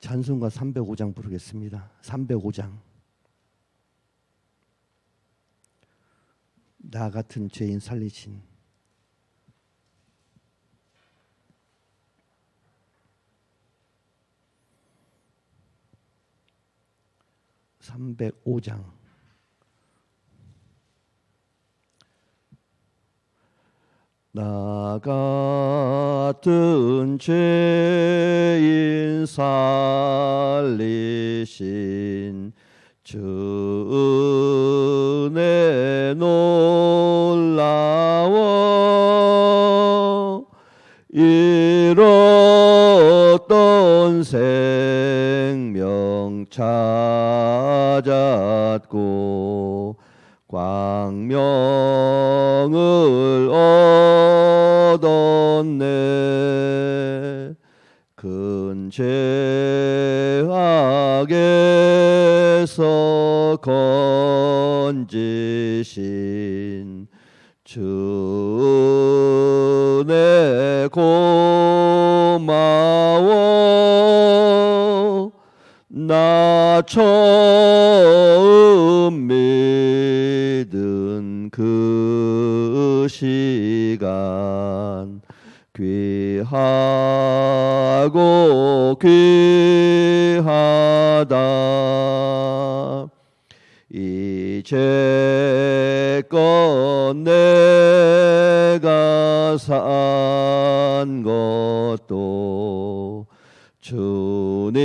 찬송가 305장 부르겠습니다. 305장. 나 같은 죄인 살리신. (305장) 나 같은 죄인 살리신 주 은혜 놀라워 잃었던 생명 찾았고 광명을 얻었네. 큰 죄악에서 건지신 주 은혜 고마워. 나 처음 믿은 그 시간 귀하고 귀하다. 이제껏 내가 산 것도 주님의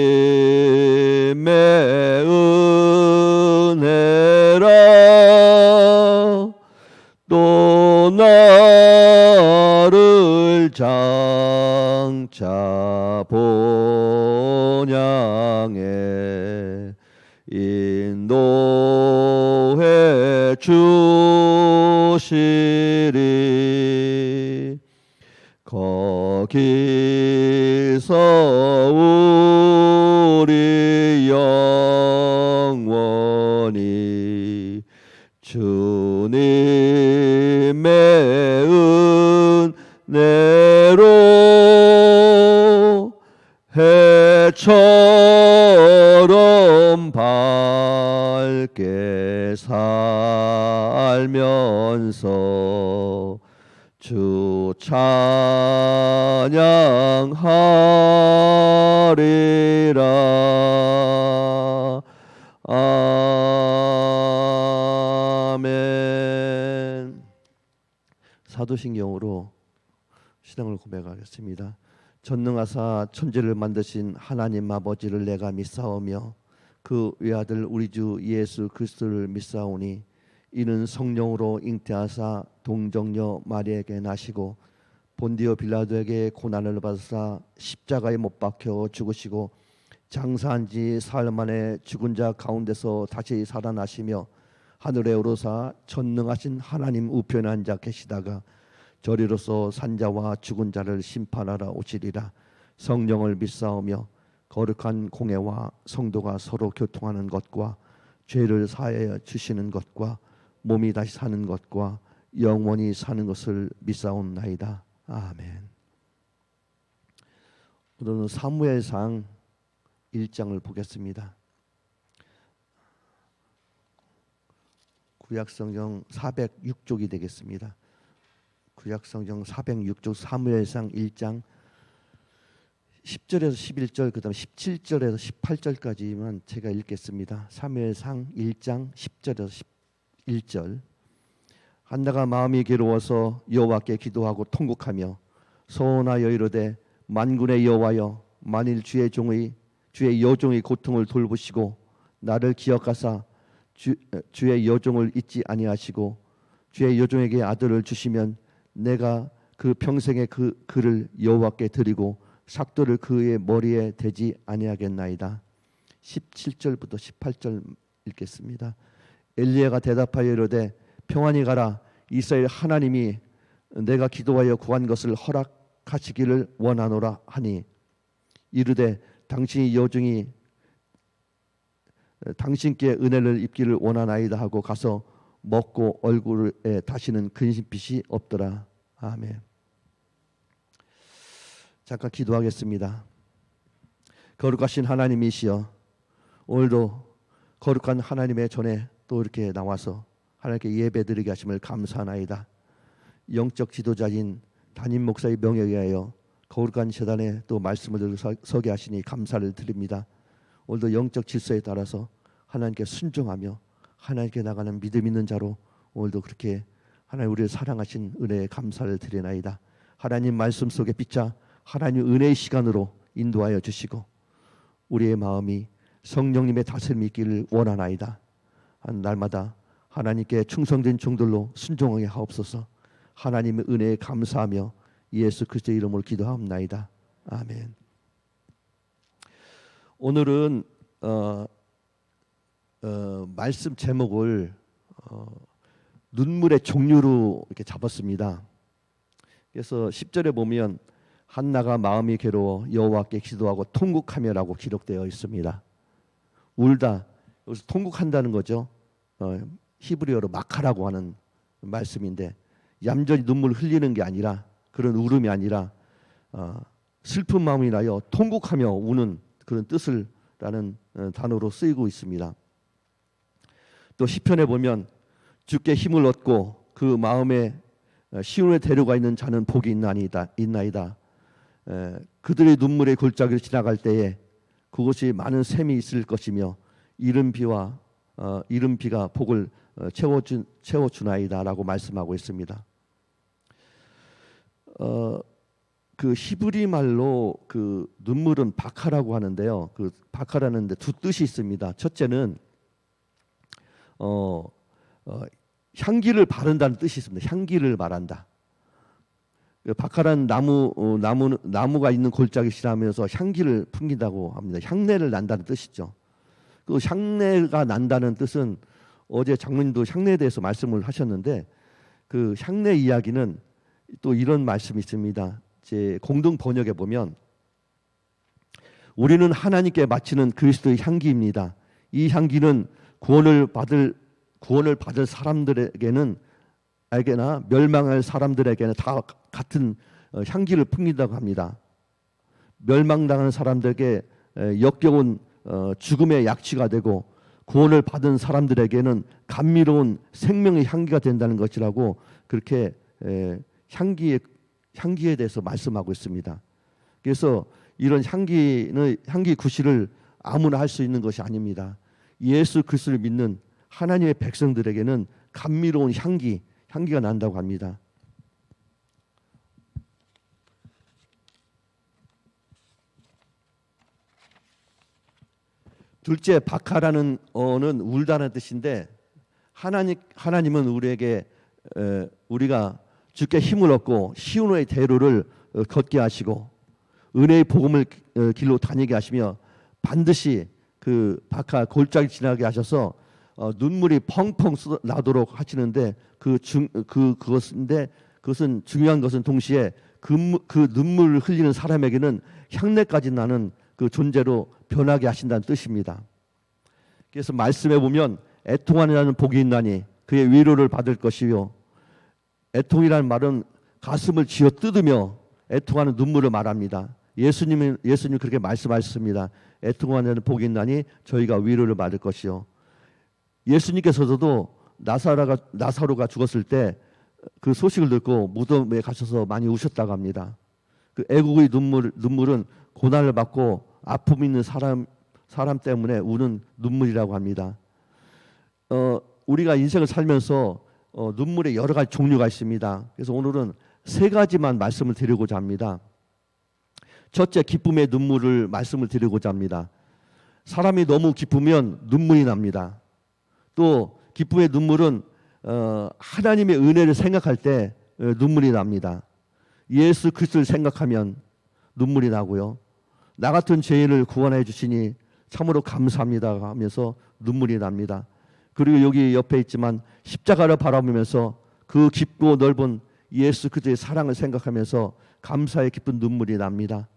은혜라. 또 나를 장차 본향에 인도해 주시리. 거기서 우리 영원히 주님의 은혜로 해처럼 밝게 살면서 주 찬양하리라. 아멘. 사도신경으로 신앙을 고백하겠습니다. 전능하사 천지를 만드신 하나님 아버지를 내가 믿사오며 그 외아들 우리 주 예수 그리스도를 믿사오니 이는 성령으로 잉태하사 동정녀 마리아에게 나시고 본디오 빌라도에게 고난을 받으사 십자가에 못 박혀 죽으시고 장사한 지 사흘 만에 죽은 자 가운데서 다시 살아나시며 하늘에 오르사 전능하신 하나님 우편에 앉아 계시다가 저리로서 산자와 죽은 자를 심판하러 오시리라. 성령을 믿사오며 거룩한 공회와 성도가 서로 교통하는 것과 죄를 사하여 주시는 것과 몸이 다시 사는 것과 영원히 사는 것을 믿사옵나이다. 아멘. 오늘은 사무엘상 1장을 보겠습니다. 구약성경 406쪽이 되겠습니다. 구약성경 406쪽 사무엘상 1장 10절에서 11절 그 다음 17절에서 18절까지만 제가 읽겠습니다. 사무엘상 1장 10절에서 11절. 한나가 마음이 괴로워서 여호와께 기도하고 통곡하며 소원하여 이르되 만군의 여호와여 만일 주의 여종의 고통을 돌보시고 나를 기억하사 주의 여종을 잊지 아니하시고 주의 여종에게 아들을 주시면 내가 그 평생에 그를 여호와께 드리고 삭도를 그의 머리에 대지 아니하겠나이다. 17절부터 18절 읽겠습니다. 엘리야가 대답하여 이르되 평안히 가라. 이스라엘 하나님이 내가 기도하여 구한 것을 허락하시기를 원하노라 하니 이르되 당신이 여종이 당신께 은혜를 입기를 원하나이다 하고 가서 먹고 얼굴에 다시는 근심빛이 없더라. 아멘. 잠깐 기도하겠습니다. 거룩하신 하나님이시여, 오늘도 거룩한 하나님의 전에 또 이렇게 나와서 하나님께 예배드리게 하심을 감사하나이다. 영적 지도자인 담임 목사의 명예에 의하여 거룩한 제단에 또 말씀을 들고 서게 하시니 감사를 드립니다. 오늘도 영적 질서에 따라서 하나님께 순종하며 하나님께 나가는 믿음 있는 자로 오늘도 그렇게 하나님 우리를 사랑하신 은혜에 감사를 드리나이다. 하나님 말씀 속에 비춰 하나님 은혜의 시간으로 인도하여 주시고 우리의 마음이 성령님의 다스림이 있기를 원하나이다. 날마다 하나님께 충성된 종들로 순종하게 하옵소서. 하나님의 은혜에 감사하며 예수 그리스도의 이름으로 기도하옵나이다. 아멘. 오늘은 말씀 제목을 눈물의 종류로 이렇게 잡았습니다. 그래서 10절에 보면 한나가 마음이 괴로워 여호와께 기도하고 통곡하며라고 기록되어 있습니다. 울다, 여기서 통곡한다는 거죠. 히브리어로 마카라고 하는 말씀인데 얌전히 눈물 흘리는 게 아니라 그런 울음이 아니라 슬픈 마음이 나여 통곡하며 우는 그런 뜻을 라는 단어로 쓰이고 있습니다. 또 시편에 보면 주께 힘을 얻고 그 마음에 시온에 데려가 있는 자는 복이 있나이다. 그들의 눈물의 골짜기를 지나갈 때에 그곳이 많은 샘이 있을 것이며 이른 비가 복을 채워주나이다라고 말씀하고 있습니다. 그 히브리 말로 그 눈물은 바카라고 하는데요. 그 바카라는 데 두 뜻이 있습니다. 첫째는 향기를 바른다는 뜻이 있습니다. 향기를 말한다. 바카라는 나무가 있는 골짜기 지나면서 향기를 풍긴다고 합니다. 향내를 난다는 뜻이죠. 그 향내가 난다는 뜻은 어제 장로님도 향내에 대해서 말씀을 하셨는데 그 향내 이야기는 또 이런 말씀이 있습니다. 제 공동 번역에 보면 우리는 하나님께 바치는 그리스도의 향기입니다. 이 향기는 구원을 받을 사람들에게는 알게나 멸망할 사람들에게는 다 같은 향기를 풍긴다고 합니다. 멸망당한 사람들에게 역겨운 죽음의 약취가 되고 구원을 받은 사람들에게는 감미로운 생명의 향기가 된다는 것이라고 그렇게 향기에 대해서 말씀하고 있습니다. 그래서 이런 향기 구실을 아무나 할 수 있는 것이 아닙니다. 예수 그리스도를 믿는 하나님의 백성들에게는 감미로운 향기가 난다고 합니다. 둘째, 바카라는 어는 울다는 뜻인데 하나님은 우리에게 우리가 주께 힘을 얻고 시온의 대로를 걷게 하시고 은혜의 복음을 길로 다니게 하시며 반드시 그 바카 골짜기 지나게 하셔서 눈물이 펑펑 나도록 하시는데 그것은 중요한 것은 동시에 그 눈물을 흘리는 사람에게는 향내까지 나는 그 존재로 변하게 하신다는 뜻입니다. 그래서 말씀에 보면 애통하는 자는 복이 있나니 그의 위로를 받을 것이요. 애통이라는 말은 가슴을 쥐어 뜯으며 애통하는 눈물을 말합니다. 예수님 그렇게 말씀하셨습니다. 애통하는 자는 복이 있나니 저희가 위로를 받을 것이요. 예수님께서도 나사로가 죽었을 때 그 소식을 듣고 무덤에 가셔서 많이 우셨다고 합니다. 그 애국의 눈물은 고난을 받고 아픔 있는 사람 때문에 우는 눈물이라고 합니다. 우리가 인생을 살면서 눈물의 여러 가지 종류가 있습니다. 그래서 오늘은 세 가지만 말씀을 드리고자 합니다. 첫째, 기쁨의 눈물을 말씀을 드리고자 합니다. 사람이 너무 기쁘면 눈물이 납니다. 또 기쁨의 눈물은 하나님의 은혜를 생각할 때 눈물이 납니다. 예수 그리스도를 생각하면 눈물이 나고요. 나 같은 죄인을 구원해 주시니 참으로 감사합니다 하면서 눈물이 납니다. 그리고 여기 옆에 있지만 십자가를 바라보면서 그 깊고 넓은 예수 그리스도의 사랑을 생각하면서 감사의 깊은 눈물이 납니다.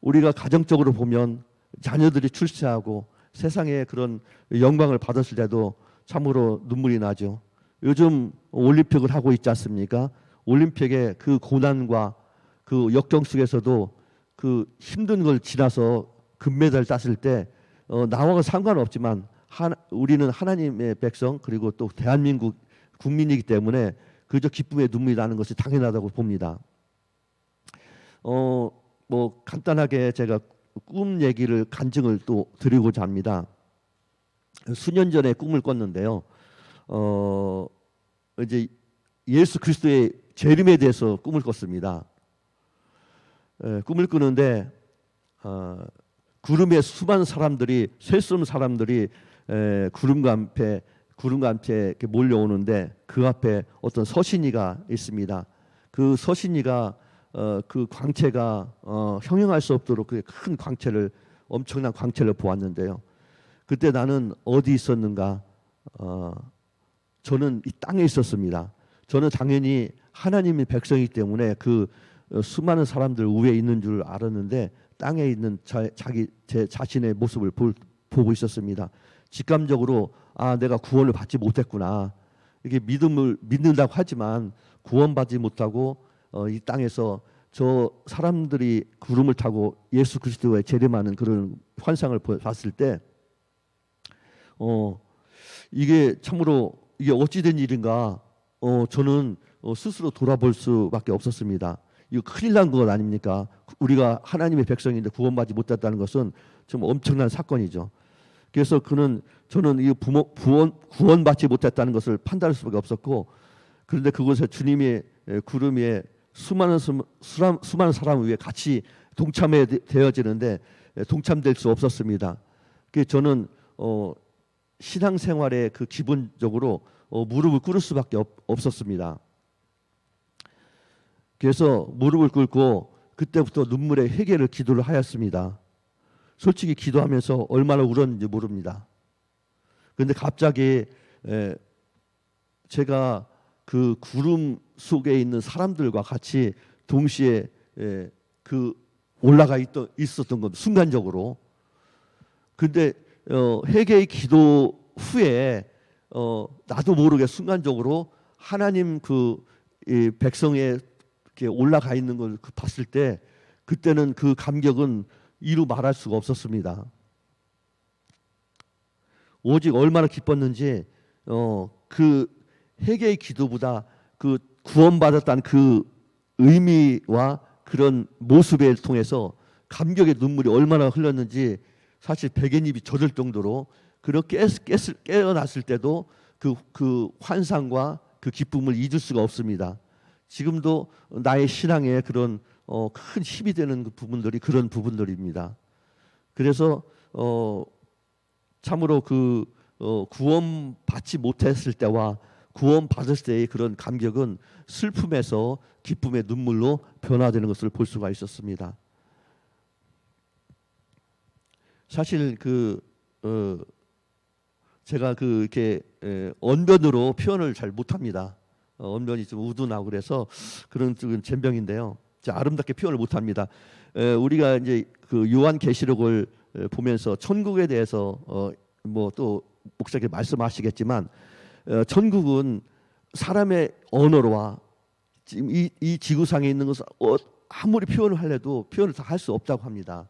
우리가 가정적으로 보면 자녀들이 출세하고 세상에 그런 영광을 받았을 때도 참으로 눈물이 나죠. 요즘 올림픽을 하고 있지 않습니까? 올림픽의 그 고난과 그 역경 속에서도 그 힘든 걸 지나서 금메달 땄을 때 나와 상관없지만 우리는 하나님의 백성 그리고 또 대한민국 국민이기 때문에 그저 기쁨의 눈물이 나는 것이 당연하다고 봅니다. 뭐 간단하게 제가 꿈 얘기를 간증을 또 드리고자 합니다. 수년 전에 꿈을 꿨는데요. 이제 예수 그리스도의 재림에 대해서 꿈을 꿨습니다. 꿈을 꾸는데 구름에 수많은 사람들이 셀 수 없는 사람들이 구름과 함께 이렇게 몰려오는데 그 앞에 어떤 서신이가 있습니다. 그 서신이가 그 광채가 형용할 수 없도록 그 큰 광채를 엄청난 광채를 보았는데요. 그때 나는 어디 있었는가? 저는 이 땅에 있었습니다. 저는 당연히 하나님의 백성이기 때문에 그 수많은 사람들 위에 있는 줄 알았는데 땅에 있는 제 자신의 모습을 보고 있었습니다. 직감적으로 내가 구원을 받지 못했구나. 이게 믿음을 믿는다고 하지만 구원받지 못하고 이 땅에서 저 사람들이 구름을 타고 예수 그리스도에 재림하는 그런 환상을 봤을 때 이게 참으로 이게 어찌된 일인가 저는 스스로 돌아볼 수밖에 없었습니다. 이거 큰일 난 것 아닙니까? 우리가 하나님의 백성인데 구원받지 못했다는 것은 좀 엄청난 사건이죠. 그래서 저는 이 구원받지 못했다는 것을 판단할 수밖에 없었고, 그런데 그곳에 주님의 구름 위에 수많은 사람 위에 같이 동참되어지는데 동참될 수 없었습니다. 그래서 저는 신앙생활에 그 기본적으로 무릎을 꿇을 수밖에 없었습니다. 그래서 무릎을 꿇고 그때부터 눈물의 회개를 기도를 하였습니다. 솔직히 기도하면서 얼마나 울었는지 모릅니다. 그런데 갑자기 제가 그 구름 속에 있는 사람들과 같이 동시에 그 올라가 있었던 것 순간적으로. 근데 회개의 기도 후에 나도 모르게 순간적으로 하나님 이 백성의 이렇게 올라가 있는 걸 봤을 때 그때는 그 감격은 이루 말할 수가 없었습니다. 오직 얼마나 기뻤는지 그 회개의 기도보다 그 구원받았다는 그 의미와 그런 모습을 통해서 감격의 눈물이 얼마나 흘렀는지 사실 백엔잎이 젖을 정도로 그렇게 깨어났을 때도 그 환상과 그 기쁨을 잊을 수가 없습니다. 지금도 나의 신앙에 그런 큰 힘이 되는 그 부분들이 그런 부분들입니다. 그래서 참으로 구원 받지 못했을 때와 구원 받았을 때의 그런 감격은 슬픔에서 기쁨의 눈물로 변화되는 것을 볼 수가 있었습니다. 사실 제가 이렇게 언변으로 표현을 잘 못합니다. 언변이 좀 우둔하고 그래서 그런 쪽은 젬병인데요. 아름답게 표현을 못합니다. 우리가 이제 그 요한계시록을 보면서 천국에 대해서 뭐 또 목사님께 말씀하시겠지만 천국은 사람의 언어로와 지금 이 지구상에 있는 것을 아무리 표현을 하려도 표현을 다 할 수 없다고 합니다.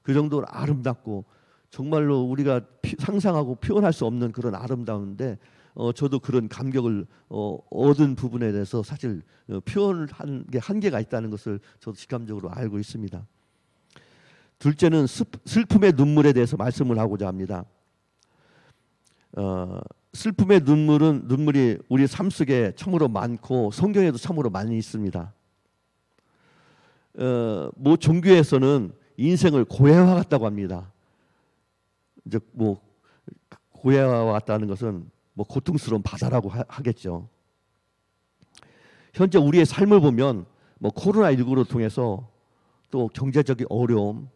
그 정도로 아름답고 정말로 우리가 상상하고 표현할 수 없는 그런 아름다운데 저도 그런 감격을 얻은 부분에 대해서 사실 표현을 하는 게 한계가 있다는 것을 저도 직감적으로 알고 있습니다. 둘째는 슬픔의 눈물에 대해서 말씀을 하고자 합니다. 슬픔의 눈물이 우리 삶 속에 참으로 많고 성경에도 참으로 많이 있습니다. 뭐 종교에서는 인생을 고해와 같다고 합니다. 이제 뭐 고해와 같다는 것은 뭐 고통스러운 바다라고 하겠죠. 현재 우리의 삶을 보면 뭐 코로나19로 통해서 또 경제적인 어려움,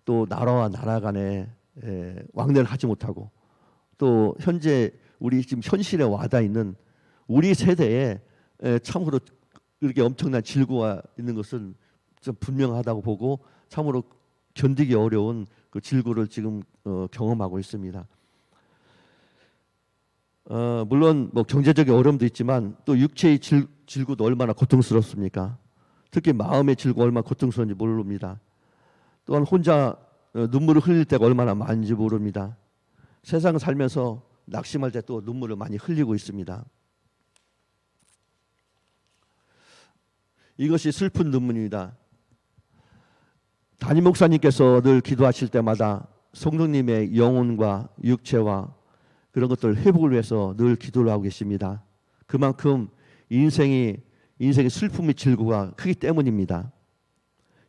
또 나라와 나라 간에 왕래를 하지 못하고 또 현재 우리 지금 현실에 와닿아 있는 우리 세대에 참으로 이렇게 엄청난 질고가 있는 것은 좀 분명하다고 보고 참으로 견디기 어려운 그 질고를 지금 경험하고 있습니다. 물론 뭐 경제적인 어려움도 있지만 또 육체의 질고도 얼마나 고통스럽습니까? 특히 마음의 질고 얼마나 고통스러운지 모릅니다. 또한 혼자 눈물을 흘릴 때가 얼마나 많은지 모릅니다. 세상 살면서 낙심할 때 또 눈물을 많이 흘리고 있습니다. 이것이 슬픈 눈물입니다. 담임 목사님께서 늘 기도하실 때마다 성도님의 영혼과 육체와 그런 것들 회복을 위해서 늘 기도를 하고 계십니다. 그만큼 인생의 슬픔의 질구가 크기 때문입니다.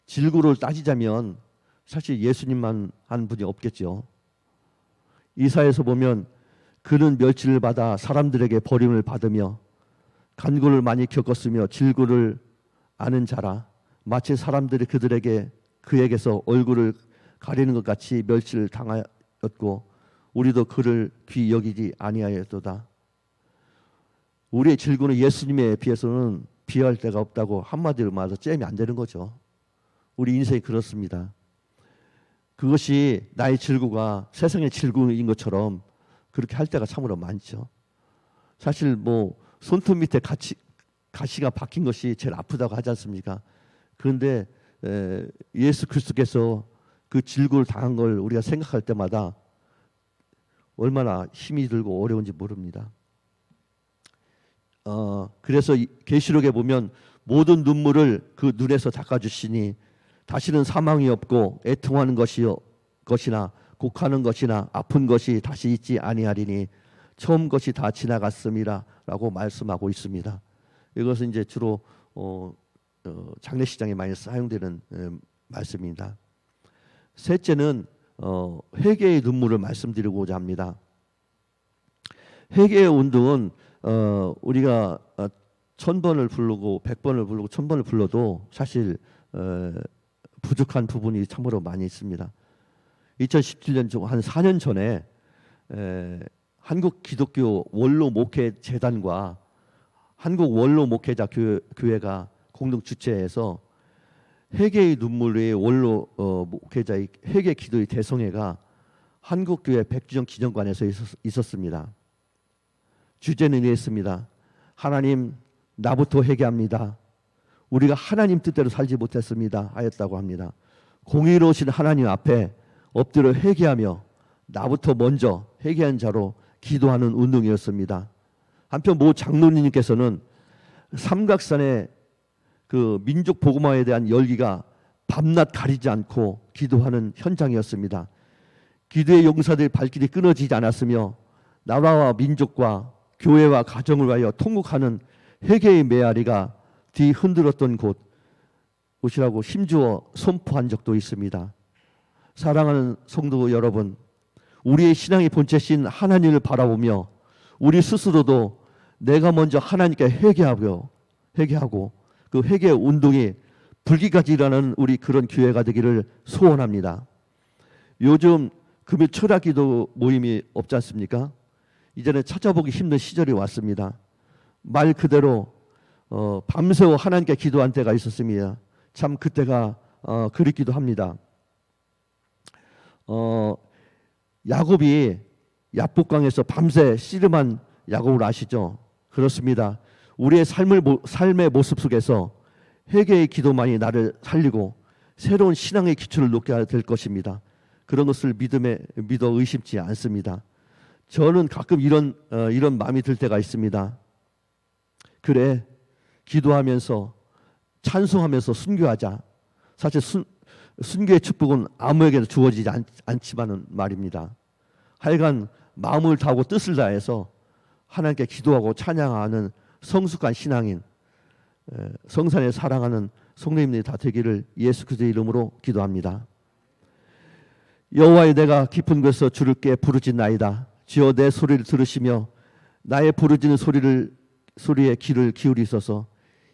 질구를 따지자면 사실 예수님만 한 분이 없겠죠. 이사야에서 보면 그는 멸치를 받아 사람들에게 버림을 받으며 간구를 많이 겪었으며 질구를 아는 자라 마치 사람들이 그에게서 얼굴을 가리는 것 같이 멸치를 당하였고 우리도 그를 귀히 여기지 아니하였도다. 우리의 질구는 예수님에 비해서는 비할 데가 없다고 한마디로 말해서 잼이 안 되는 거죠. 우리 인생이 그렇습니다. 그것이 나의 질구가 세상의 질구인 것처럼 그렇게 할 때가 참으로 많죠. 사실 뭐 손톱 밑에 가시가 박힌 것이 제일 아프다고 하지 않습니까? 그런데 예수 그리스도께서 그 질구를 당한 걸 우리가 생각할 때마다 얼마나 힘이 들고 어려운지 모릅니다. 그래서 계시록에 보면 모든 눈물을 그 눈에서 닦아주시니 다시는 사망이 없고 애통하는 것이나 곡하는 것이나 아픈 것이 다시 있지 아니하리니 처음 것이 다 지나갔음이라라고 말씀하고 있습니다. 이것은 이제 주로 장례식장에 많이 사용되는 말씀입니다. 셋째는 회개의 눈물을 말씀드리고자 합니다. 회개의 운동은 우리가 1000번을 부르고 100번을 부르고 1000번을 불러도 사실 부족한 부분이 참으로 많이 있습니다. 2017년 한 4년 전에 한국 기독교 원로 목회 재단과 한국 원로 목회자 교회가 공동 주최해서 회개의 눈물의 원로 목회자의 회개 기도의 대성회가 한국교회 백주년 기념관에서 있었습니다. 주제는 이랬습니다. 하나님, 나부터 회개합니다. 우리가 하나님 뜻대로 살지 못했습니다 하였다고 합니다. 공의로우신 하나님 앞에 엎드려 회개하며 나부터 먼저 회개한 자로 기도하는 운동이었습니다. 한편 모 장로님께서는 삼각산의 그 민족 복음화에 대한 열기가 밤낮 가리지 않고 기도하는 현장이었습니다. 기도의 용사들의 발길이 끊어지지 않았으며 나라와 민족과 교회와 가정을 위하여 통곡하는 회개의 메아리가 뒤흔들었던 곳이라고 힘주어 선포한 적도 있습니다. 사랑하는 성도 여러분, 우리의 신앙의 본체신 하나님을 바라보며 우리 스스로도 내가 먼저 하나님께 회개하고 그 회개 운동이 불기까지 일하는 우리 그런 교회가 되기를 소원합니다. 요즘 금요 철학기도 모임이 없지 않습니까? 이제는 찾아보기 힘든 시절이 왔습니다. 말 그대로 밤새워 하나님께 기도한 때가 있었습니다. 참 그때가 그립기도 합니다. 야곱이 야복강에서 밤새 씨름한 야곱을 아시죠? 그렇습니다. 우리의 삶의 모습 속에서 회개의 기도만이 나를 살리고 새로운 신앙의 기초를 놓게 될 것입니다. 그런 것을 믿어 의심치 않습니다. 저는 가끔 이런 마음이 들 때가 있습니다. 그래, 기도하면서 찬송하면서 순교하자. 사실 순교의 축복은 아무에게도 주어지지 않지만은 말입니다. 하여간 마음을 다하고 뜻을 다해서 하나님께 기도하고 찬양하는 성숙한 신앙인, 성산에 사랑하는 성도님들이 다 되기를 예수 그리스도의 이름으로 기도합니다. 여호와여, 내가 깊은 곳에서 주를 부르짖나이다. 주여, 내 소리를 들으시며 나의 부르짖는 소리에 귀를 기울이소서.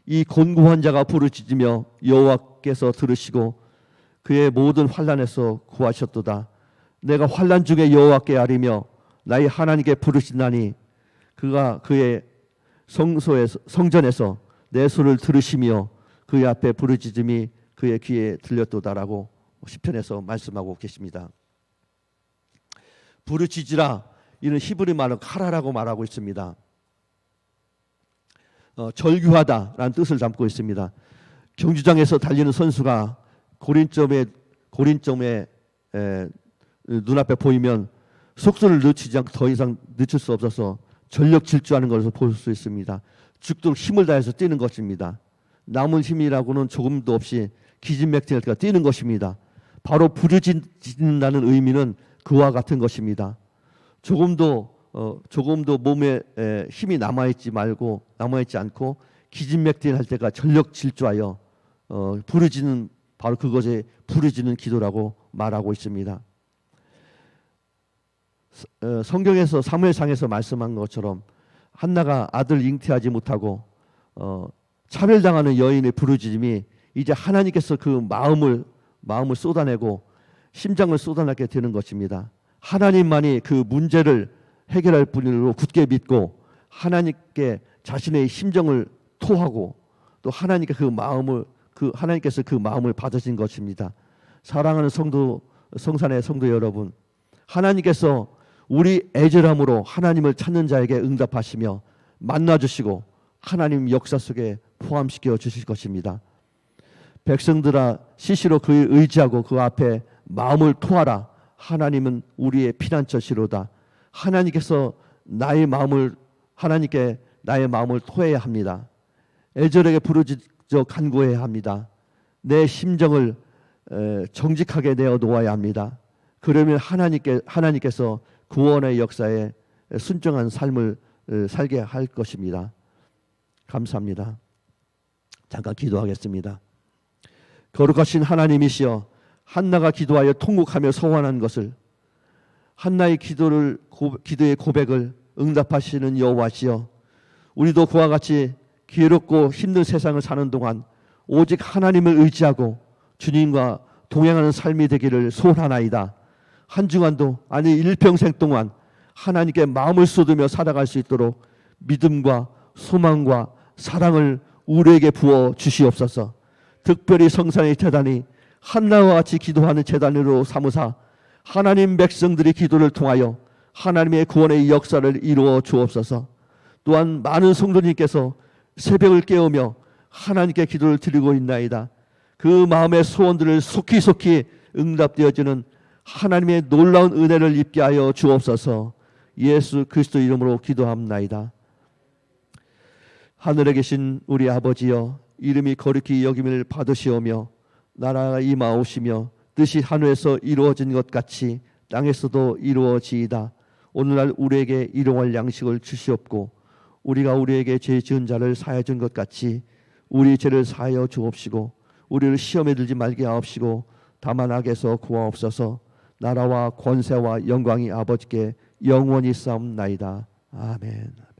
이 곤고한 자가 부르짖으며 여호와께서 들으시고 그의 모든 환난에서 구하셨도다. 내가 환난 중에 여호와께 아뢰며 나의 하나님께 부르짖나니 그가 그의 성전에서 내 소리를 들으시며 그의 앞에 부르짖음이 그의 귀에 들렸도다라고 시편에서 말씀하고 계십니다. 부르짖으라, 이는 히브리 말로 카라라고 말하고 있습니다. 절규하다라는 뜻을 담고 있습니다. 경주장에서 달리는 선수가 고린점에 눈앞에 보이면 속도를 늦추지 않고 더 이상 늦출 수 없어서 전력 질주하는 것을 볼 수 있습니다. 죽도록 힘을 다해서 뛰는 것입니다. 남은 힘이라고는 조금도 없이 기진맥진할 때가 뛰는 것입니다. 바로 부르짖는다는 의미는 그와 같은 것입니다. 조금도 몸에 힘이 남아있지 않고 기진맥진할 때가 전력 질주하여 부르짖는, 바로 그것에 부르짖는 기도라고 말하고 있습니다. 성경에서 사무엘상에서 말씀한 것처럼 한나가 아들 잉태하지 못하고 차별당하는 여인의 부르짖음이 이제 하나님께서 그 마음을 쏟아내고 심장을 쏟아내게 되는 것입니다. 하나님만이 그 문제를 해결할 분으로 굳게 믿고 하나님께 자신의 심정을 토하고 또 하나님께서 그 마음을 받으신 것입니다. 사랑하는 성산의 성도 여러분, 하나님께서 우리 애절함으로 하나님을 찾는 자에게 응답하시며 만나주시고 하나님 역사 속에 포함시켜 주실 것입니다. 백성들아 시시로 그를 의지하고 그 앞에 마음을 토하라. 하나님은 우리의 피난처시로다. 하나님께서 하나님께 나의 마음을 토해야 합니다. 애절하게 부르짖어 간구해야 합니다. 내 심정을 정직하게 내어 놓아야 합니다. 그러면 하나님께서 구원의 역사에 순종한 삶을 살게 할 것입니다. 감사합니다. 잠깐 기도하겠습니다. 거룩하신 하나님이시여, 한나가 기도하여 통곡하며 서원한 것을, 한나의 기도의 고백을 응답하시는 여호와시여, 우리도 그와 같이 괴롭고 힘든 세상을 사는 동안 오직 하나님을 의지하고 주님과 동행하는 삶이 되기를 소원하나이다. 한 주간도 아니 일평생 동안 하나님께 마음을 쏟으며 살아갈 수 있도록 믿음과 소망과 사랑을 우리에게 부어 주시옵소서. 특별히 성산의 제단이 한나와 같이 기도하는 제단으로 삼으사 하나님 백성들의 기도를 통하여 하나님의 구원의 역사를 이루어 주옵소서. 또한 많은 성도님께서 새벽을 깨우며 하나님께 기도를 드리고 있나이다. 그 마음의 소원들을 속히 응답되어지는 하나님의 놀라운 은혜를 입게 하여 주옵소서. 예수 그리스도 이름으로 기도합나이다. 하늘에 계신 우리 아버지여, 이름이 거룩히 여김을 받으시오며 나라가 임하오시며 뜻이 하늘에서 이루어진 것 같이 땅에서도 이루어지이다. 오늘날 우리에게 일용할 양식을 주시옵고 우리가 우리에게 죄 지은 자를 사하여 준 것 같이 우리 죄를 사하여 주옵시고 우리를 시험에 들지 말게 하옵시고 다만 악에서 구하옵소서. 나라와 권세와 영광이 아버지께 영원히 싸움나이다. 아멘.